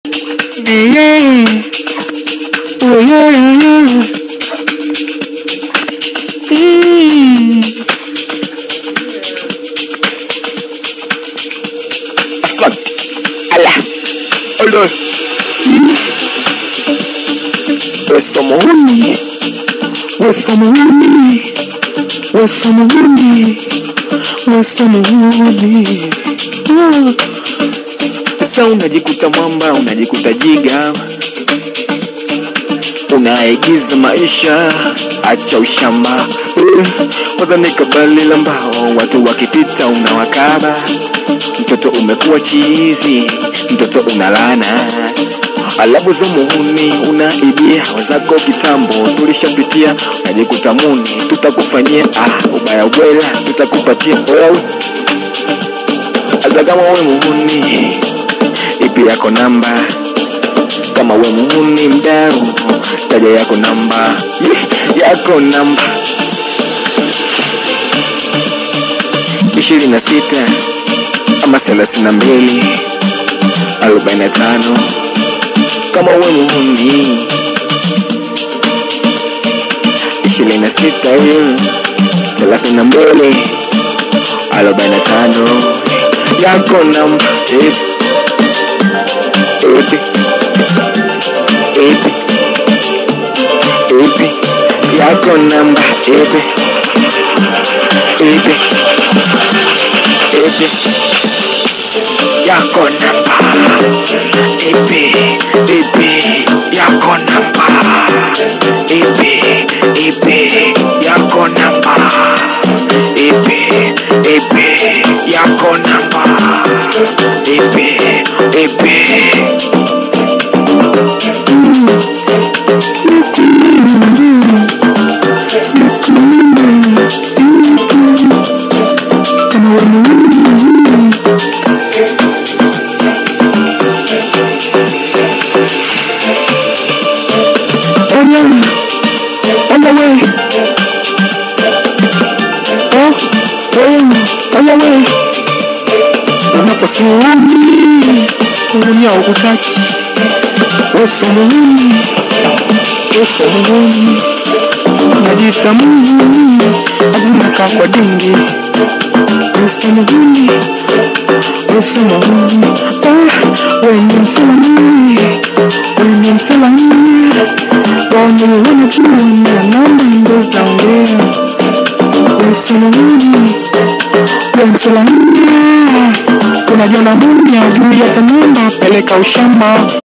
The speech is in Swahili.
Yeah. Oh yeah. Fuck. Allah. Hold on. Where's someone with me? Where's someone with me? Where's someone with me? Where's someone with me? Sasa unajikuta mwamba, unajikuta jiga, unaigiza maisha, acha ushamba. Wadhani kabali la mbao, watu wakipita unawakaba. Mtoto umekuwa chizi, mtoto unalana. Alafu zumuhuni unaibia wazako kitambo tulishapitia. Unajikuta muni tutakufanyia ubaya wela tutakupatia wewe. Aza kama we muhuni ipi yako namba, kama we muhuni mdau taja yako namba, yako namba 26 ama 32 45. Kama we muhuni 26 32 45 yako namba, yako namba, yako namba, yako namba, yako namba, yako namba, Kunya ukutaki Wesomuhuni Najita muhuni Azina kakwa dingi Wesomuhuni Wenye msalani Wanye wanajua namba ndo taongea. Wesomuhuni Wenye unajua na muni ya juu ya tanumba peleka ushamba.